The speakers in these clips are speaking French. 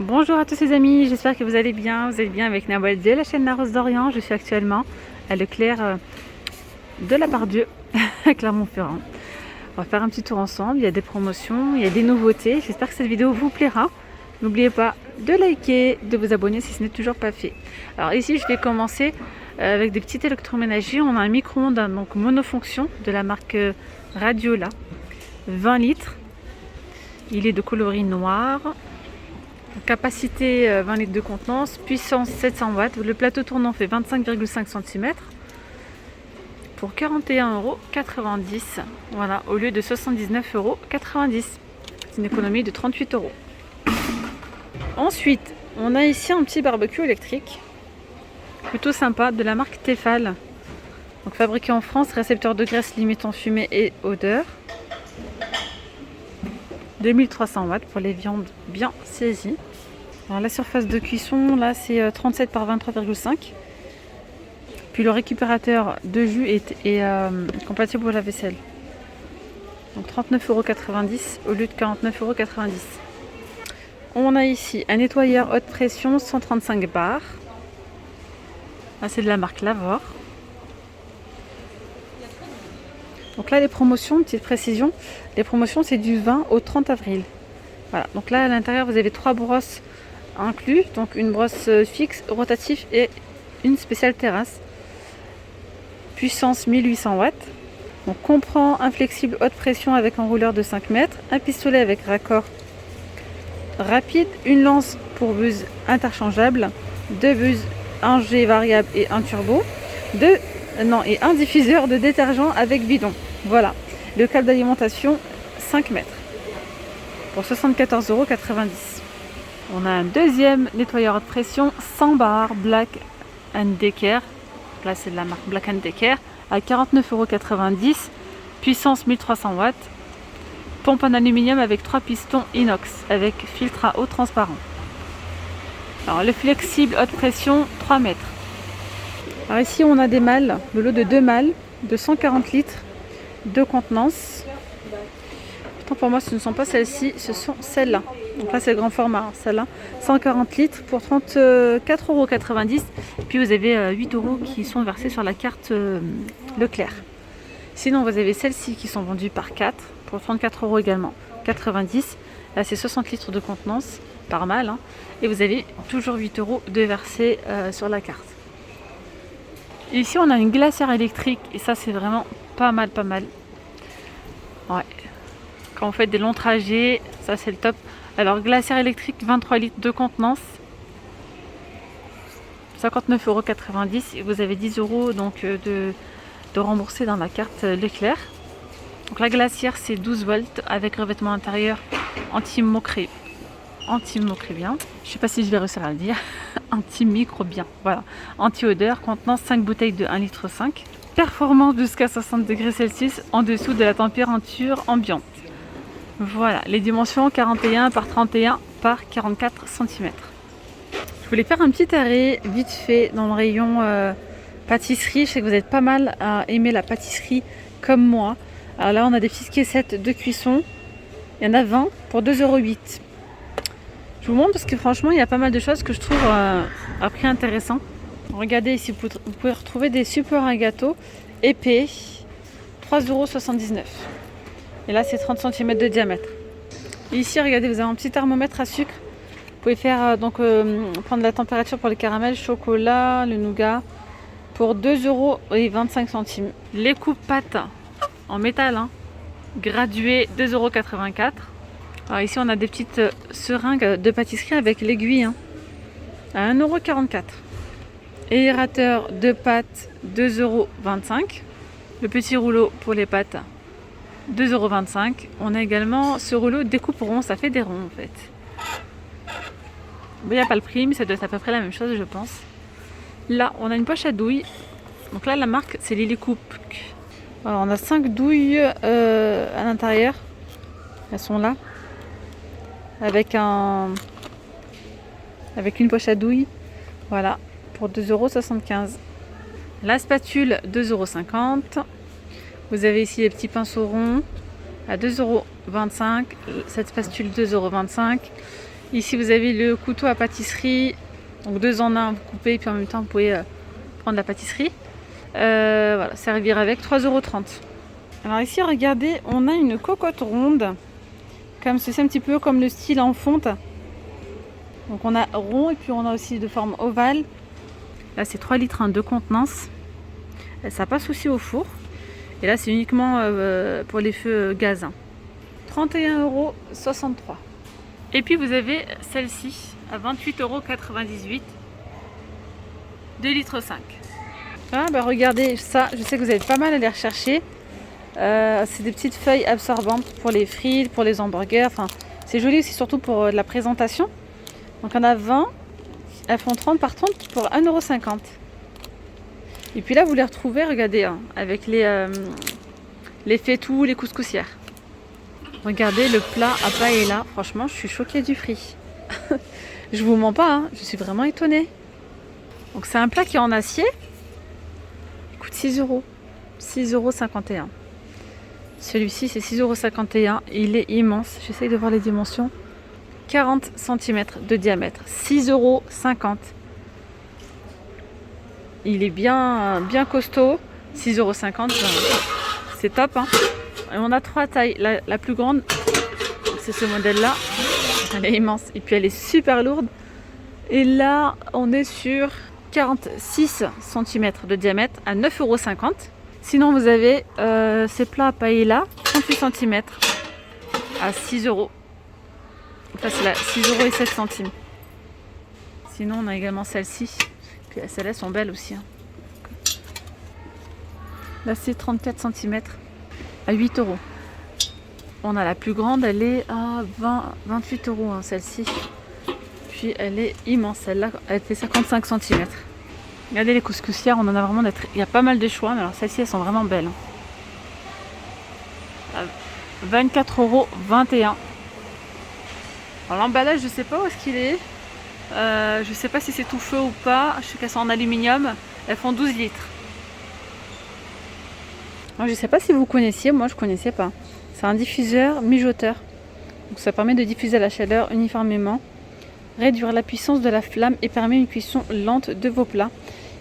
Bonjour à tous les amis, j'espère que vous allez bien avec Nawal de la chaîne La Rose d'Orient. Je suis actuellement à Leclerc de la Part-Dieu à Clermont-Ferrand. On va faire un petit tour ensemble, il y a des promotions, il y a des nouveautés. J'espère que cette vidéo vous plaira. N'oubliez pas de liker, de vous abonner si ce n'est toujours pas fait. Alors ici je vais commencer avec des petits électroménagers. On a un micro-ondes donc monofonction de la marque Radiola, 20 litres. Il est de coloris noir. Capacité 20 litres de contenance, puissance 700 watts. Le plateau tournant fait 25,5 cm pour 41,90 €. Voilà, au lieu de 79,90 €. C'est une économie de 38 €. Ensuite, on a ici un petit barbecue électrique, plutôt sympa, de la marque Tefal. Donc fabriqué en France, récepteur de graisse limitant fumée et odeur. 2300 watts pour les viandes bien saisies. Alors la surface de cuisson, là c'est 37 par 23,5. Puis le récupérateur de jus est compatible pour la vaisselle. Donc 39,90 € au lieu de 49,90 €. On a ici un nettoyeur haute pression 135 bars. Là c'est de la marque Lavor. Donc là les promotions, petite précision, les promotions c'est du 20 au 30 avril. Voilà, donc là à l'intérieur vous avez 3 brosses inclus, donc une brosse fixe, rotative et une spéciale terrasse. Puissance 1800 watts. On comprend un flexible haute pression avec enrouleur de 5 mètres, un pistolet avec raccord rapide, une lance pour buse interchangeable, 2 buses, un G variable et un turbo, et un diffuseur de détergent avec bidon. Voilà, le câble d'alimentation 5 mètres pour 74,90 €. On a un deuxième nettoyeur haute pression 100 bars Black & Decker. Là c'est de la marque Black & Decker à 49,90 €, puissance 1300 watts, pompe en aluminium avec 3 pistons inox avec filtre à eau transparent. Alors le flexible haute pression 3 mètres. Alors ici on a des malles, le lot de 2 malles de 140 litres de contenance. Pourtant pour moi ce ne sont pas celles-ci, ce sont celles-là. Donc là c'est le grand format, celle-là 140 litres pour 34,90 €. Puis vous avez 8 € qui sont versés sur la carte Leclerc. Sinon vous avez celles-ci qui sont vendues par 4 pour 34 € également, 90. Là c'est 60 litres de contenance par malle, hein. Et vous avez toujours 8 € de versés sur la carte. Ici on a une glacière électrique et ça c'est vraiment pas mal. Ouais. Quand vous faites des longs trajets, ça c'est le top. Alors glacière électrique 23 litres de contenance, 59,90 € et vous avez 10 € donc de rembourser dans la carte Leclerc. Donc la glacière c'est 12 volts avec revêtement intérieur anti-moquerie bien. Je sais pas si je vais réussir à le dire. Anti-microbien. Voilà. Anti-odeur, contenance 5 bouteilles de 1,5 litre. Performance jusqu'à 60 degrés Celsius en dessous de la température ambiante. Voilà, les dimensions 41 par 31 par 44 cm. Je voulais faire un petit arrêt vite fait dans le rayon pâtisserie. Je sais que vous êtes pas mal à aimer la pâtisserie comme moi. Alors là on a des petites caissettes de cuisson. Il y en a 20 pour 2,08 €. Je vous montre parce que franchement il y a pas mal de choses que je trouve à prix intéressant. Regardez ici, vous pouvez retrouver des supports à gâteau épais, 3,79 €. Et là c'est 30 cm de diamètre. Et ici regardez, vous avez un petit thermomètre à sucre. Vous pouvez faire prendre la température pour le caramel, chocolat, le nougat pour 2,25 €. Les coupes pâtes en métal, hein, graduées 2,84 €. Alors ici on a des petites seringues de pâtisserie avec l'aiguille, hein, à 1,44 €. Aérateur de pâtes 2,25 €. Le petit rouleau pour les pâtes 2,25 €. On a également ce rouleau découpe rond, ça fait des ronds en fait. Il n'y a pas le prix, mais ça doit être à peu près la même chose je pense. Là on a une poche à douille. Donc là la marque c'est Lily Cook. Alors, on a 5 douilles à l'intérieur. Elles sont là. Avec une poche à douille. Voilà. Pour 2,75 €. La spatule 2,50 €. Vous avez ici les petits pinceaux ronds à 2,25 €. Cette spatule 2,25 €. Ici vous avez le couteau à pâtisserie, donc 2 en 1, vous coupez et puis en même temps vous pouvez prendre la pâtisserie. Voilà, servir avec 3,30 €. Alors ici regardez, on a une cocotte ronde, comme ceci, un petit peu comme le style en fonte. Donc on a rond et puis on a aussi de forme ovale. Là c'est 3 litres de contenance. Ça passe aussi au four. Et là c'est uniquement pour les feux gaz. 31,63 €. Et puis vous avez celle-ci à 28,98 €. 2,5 litres. Ah bah regardez ça, je sais que vous avez pas mal à les rechercher. C'est des petites feuilles absorbantes pour les frites, pour les hamburgers. Enfin, c'est joli aussi surtout pour la présentation. Donc on a 20, elles font 30 par 30 pour 1,50 €. Et puis là vous les retrouvez, regardez, hein, avec les fétous, les couscoussières. Regardez le plat à paella, franchement je suis choquée du prix. Je vous mens pas, hein, je suis vraiment étonnée. Donc c'est un plat qui est en acier, il coûte 6 €, 6,51 €. Celui-ci c'est 6,51 €, il est immense, j'essaye de voir les dimensions. 40 cm de diamètre, 6,50 €. Il est bien costaud, 6,50 €, c'est top, hein. Et on a 3 tailles, la plus grande c'est ce modèle là, elle est immense et puis elle est super lourde. Et là on est sur 46 cm de diamètre à 9,50 €. Sinon vous avez ces plats à paella 38 cm à 6 €. Enfin c'est là 6,07 €. Sinon on a également celle-ci. Puis celles-là sont belles aussi, hein. Là c'est 34 cm à 8 €. On a la plus grande, elle est à 28 €, hein, celle-ci. Puis elle est immense, celle-là elle fait 55 cm. Regardez les couscoussières, on en a vraiment il y a pas mal de choix, mais alors celles-ci elles sont vraiment belles. 24,21 €. Alors l'emballage je sais pas où est-ce qu'il est. Je sais pas si c'est tout feu ou pas. Je sais qu'elles sont en aluminium. Elles font 12 litres. Alors, je sais pas si vous connaissiez, moi je connaissais pas. C'est un diffuseur mijoteur. Donc ça permet de diffuser la chaleur uniformément, réduire la puissance de la flamme et permet une cuisson lente de vos plats.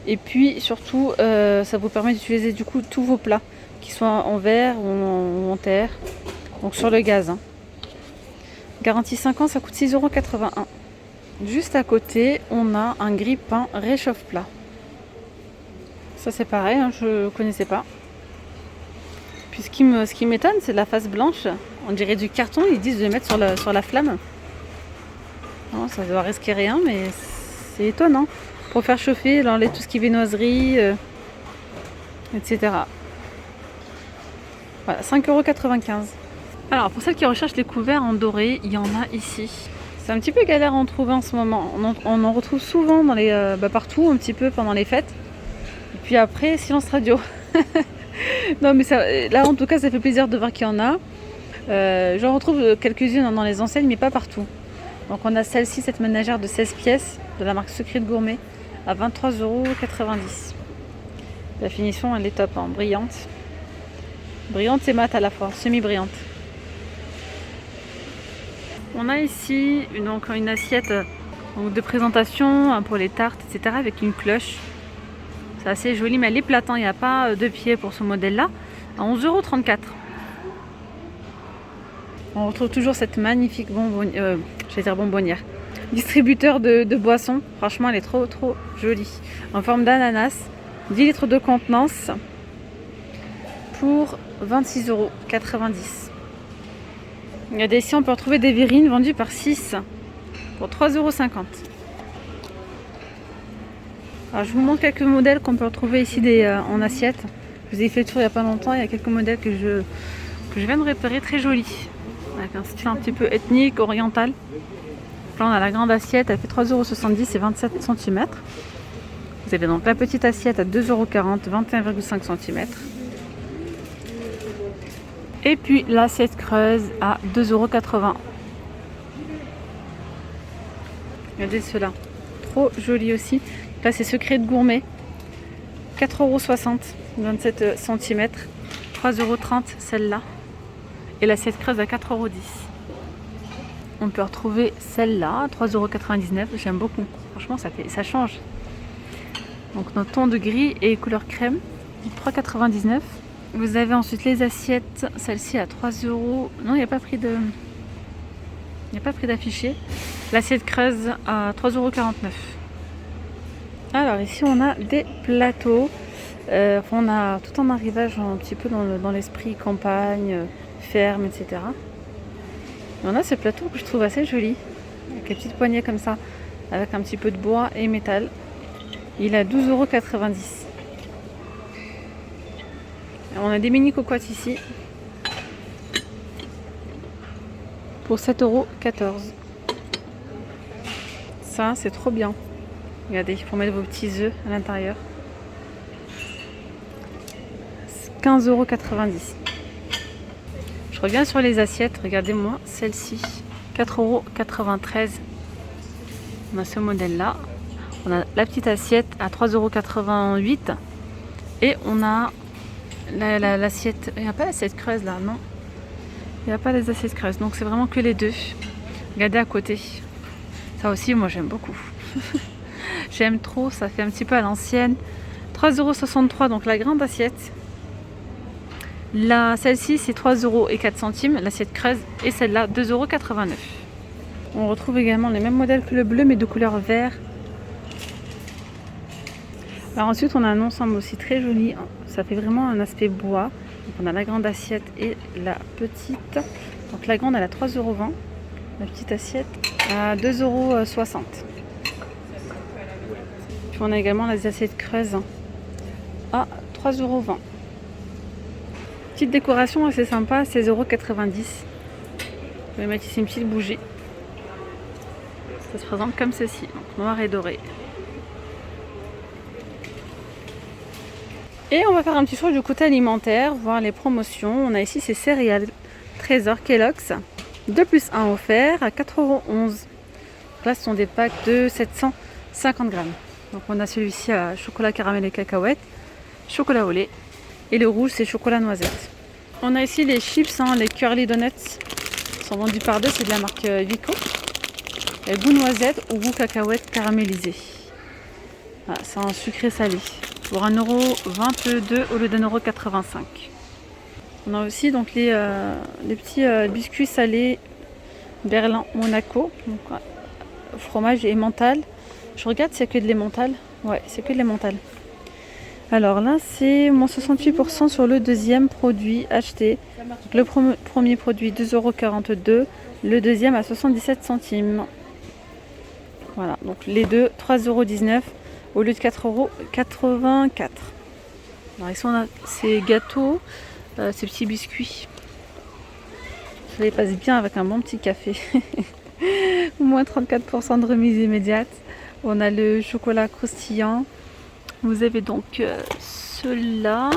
Et puis surtout ça vous permet d'utiliser du coup tous vos plats, qu'ils soient en verre ou en terre, donc sur le gaz, hein. Garantie 5 ans, ça coûte 6,81 €. Juste à côté on a un grille-pain réchauffe-plat. Ça c'est pareil, hein, je connaissais pas. Puis ce qui m'étonne c'est la face blanche, on dirait du carton, ils disent de le mettre sur la flamme. Non, ça doit risquer rien mais c'est étonnant. Pour faire chauffer, enlever tout ce qui est viennoiserie, etc. Voilà, 5,95 €. Alors pour celles qui recherchent les couverts en doré, il y en a ici. C'est un petit peu galère à en trouver en ce moment. On en retrouve souvent dans partout, un petit peu pendant les fêtes. Et puis après, silence radio. Non mais là en tout cas ça fait plaisir de voir qu'il y en a. J'en retrouve quelques-unes dans les enseignes mais pas partout. Donc on a celle-ci, cette ménagère de 16 pièces de la marque Secret Gourmet à 23,90 €. La finition elle est top, hein, brillante. Brillante et mate à la fois, semi-brillante. On a ici une assiette de présentation pour les tartes, etc. avec une cloche. C'est assez joli, mais elle est plate, hein, il n'y a pas de pied pour ce modèle-là. À 11,34 €. On retrouve toujours cette magnifique bonbonnière. Distributeur de boissons. Franchement, elle est trop jolie. En forme d'ananas. 10 litres de contenance. Pour 26,90 €. Regardez ici, on peut retrouver des verrines vendues par 6 pour 3,50 €. Alors, je vous montre quelques modèles qu'on peut retrouver ici en assiette. Je vous ai fait le tour il n'y a pas longtemps. Il y a quelques modèles que je viens de repérer, très jolis. Avec un style un petit peu ethnique, oriental. Là, on a la grande assiette, elle fait 3,70 € et 27 cm. Vous avez donc la petite assiette à 2,40 €, 21,5 cm. Et puis l'assiette creuse à 2,80 €. Regardez cela, trop joli aussi. Là c'est Secret de Gourmet, 4,60 €, 27 cm, 3,30 € celle-là. Et l'assiette creuse à 4,10 €. on peut retrouver celle-là, 3,99 €. J'aime beaucoup. Franchement, ça change. Donc notre ton de gris et couleur crème, 3,99 €. Vous avez ensuite les assiettes, celle-ci à 3 €. Non, il n'y a pas pris d'affiché. L'assiette creuse à 3,49 €. Alors ici on a des plateaux. On a tout un arrivage un petit peu dans l'esprit campagne, ferme, etc. Et on a ce plateau que je trouve assez joli, avec les petites poignées comme ça, avec un petit peu de bois et métal. Il a 12,90 €. On a des mini cocottes ici pour 7,14 €. Ça, c'est trop bien. Regardez, pour mettre vos petits œufs à l'intérieur. 15,90 €. Je reviens sur les assiettes. Regardez-moi celle-ci. 4,93 €. On a ce modèle-là. On a la petite assiette à 3,88 €. Et on a l'assiette. Il n'y a pas l'assiette creuse là, non? Il n'y a pas les assiettes creuses. Donc c'est vraiment que les deux. Regardez à côté. Ça aussi, moi j'aime beaucoup. J'aime trop. Ça fait un petit peu à l'ancienne. 3,63 €, donc la grande assiette. Celle-ci c'est 3,04 €, l'assiette creuse, et celle-là 2,89 €. On retrouve également les mêmes modèles que le bleu mais de couleur vert. Alors ensuite on a un ensemble aussi très joli, ça fait vraiment un aspect bois. Donc on a la grande assiette et la petite. Donc la grande elle a 3,20 €, la petite assiette à 2,60 €. Puis on a également les assiettes creuses à 3,20 €. Petite décoration assez sympa, 16,90 €. Vous pouvez mettre ici une petite bougie. Ça se présente comme ceci, donc noir et doré. Et on va faire un petit tour du côté alimentaire, voir les promotions. On a ici ces céréales Trésor Kellogg's, 2 + 1 offert à 4,11 €. Là ce sont des packs de 750 grammes. Donc on a celui-ci à chocolat caramel et cacahuète, chocolat au lait. Et le rouge, c'est chocolat noisette. On a ici les chips, les curly donuts. Ils sont vendus par deux, c'est de la marque Vico. Et goût noisette ou goût cacahuète caramélisé. Voilà, c'est un sucré salé. Pour 1,22 € au lieu d'1,85 €. On a aussi donc les petits biscuits salés Berlin Monaco. Donc, fromage et mental. Je regarde s'il y a que de l'emmental. Ouais, c'est que de l'emmental. Alors là, c'est moins 68% sur le deuxième produit acheté. Donc le premier produit 2,42 €, le deuxième à 77 centimes. Voilà, donc les deux 3,19 € au lieu de 4,84 €. Alors ici on a ces gâteaux, ces petits biscuits. Ça les passe bien avec un bon petit café. Moins 34% de remise immédiate. On a le chocolat croustillant. Vous avez donc ceux-là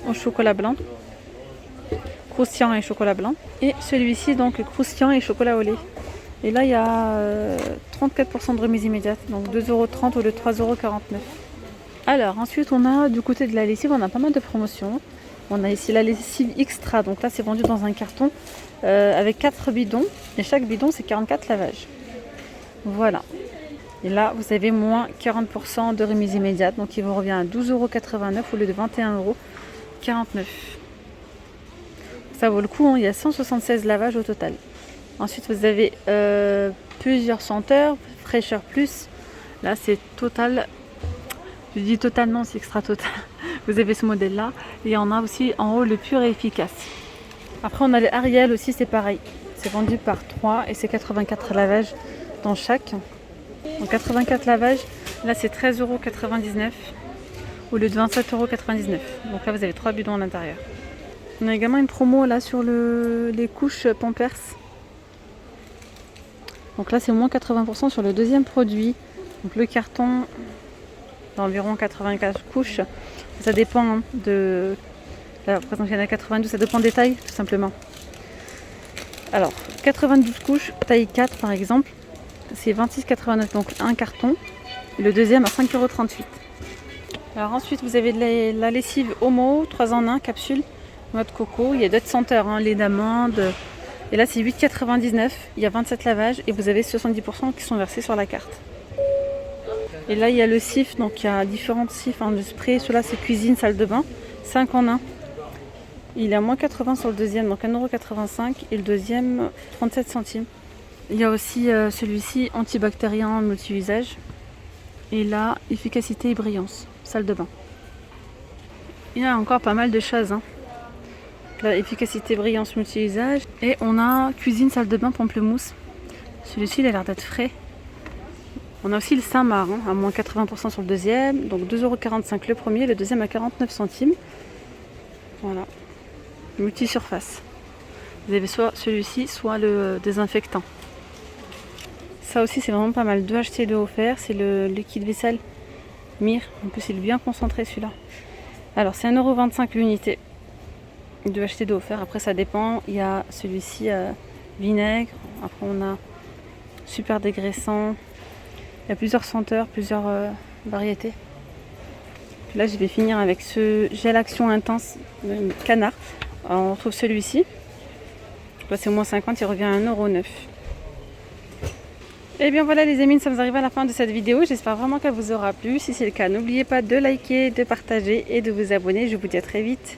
au chocolat blanc, croustillant et chocolat blanc, et celui-ci donc croustillant et chocolat au lait. Et là il y a 34% de remise immédiate, donc 2,30 € au lieu de 3,49 €. Alors ensuite on a du côté de la lessive, on a pas mal de promotions. On a ici la lessive extra, donc là c'est vendu dans un carton avec 4 bidons, et chaque bidon c'est 44 lavages. Voilà. Et là, vous avez moins 40% de remise immédiate. Donc, il vous revient à 12,89 € au lieu de 21,49 €. Ça vaut le coup, il y a 176 lavages au total. Ensuite, vous avez plusieurs senteurs. Fraîcheur plus. Là, c'est total. Je dis total, non, c'est extra total. Vous avez ce modèle-là. Et il y en a aussi en haut le pur et efficace. Après, on a les Ariel aussi, c'est pareil. C'est vendu par 3 et c'est 84 lavages dans chaque. Donc 84 lavages, là c'est 13,99 € au lieu de 27,99 €. Donc là vous avez 3 bidons à l'intérieur. On a également une promo là sur les couches Pampers. Donc là c'est moins 80% sur le deuxième produit. Donc le carton d'environ 84 couches. Ça dépend de... Là, par exemple il y en a 92, ça dépend des tailles tout simplement. Alors 92 couches, taille 4 par exemple. C'est 26,89 €, donc un carton. Et le deuxième à 5,38 €. Alors ensuite, vous avez la lessive Omo, 3 en 1, capsule, noix de coco. Il y a d'autres senteurs, lait d'amande, Et là, c'est 8,99. Il y a 27 lavages et vous avez 70% qui sont versés sur la carte. Et là, il y a le sif. Donc, il y a différentes sifs. Le spray, celui-là, c'est cuisine, salle de bain. 5 en 1. Il est à moins 80 sur le deuxième, donc 1,85 €. Et le deuxième, 37 centimes. Il y a aussi celui-ci, antibactérien multi-usage. Et là, efficacité et brillance, salle de bain. Il y a encore pas mal de choses. La efficacité brillance multi-usage. Et on a cuisine, salle de bain, pamplemousse. Celui-ci, il a l'air d'être frais. On a aussi le Saint-Marc, à moins 80% sur le deuxième. Donc 2,45 € le premier, le deuxième à 49 centimes. Voilà. Multi-surface. Vous avez soit celui-ci, soit le désinfectant. Ça aussi, c'est vraiment pas mal. 2 achetés, 2 offerts. C'est le liquide vaisselle Mire. En plus, il est bien concentré celui-là. Alors, c'est 1,25 € l'unité. 2 achetés, 2 offerts. Après, ça dépend. Il y a celui-ci vinaigre. Après, on a super dégraissant. Il y a plusieurs senteurs, plusieurs variétés. Là, je vais finir avec ce gel action intense canard. Alors, on retrouve celui-ci. Là, c'est au moins 50, il revient à 1,09 €. Et bien voilà les amis, nous sommes arrivés à la fin de cette vidéo. J'espère vraiment qu'elle vous aura plu. Si c'est le cas, n'oubliez pas de liker, de partager et de vous abonner. Je vous dis à très vite.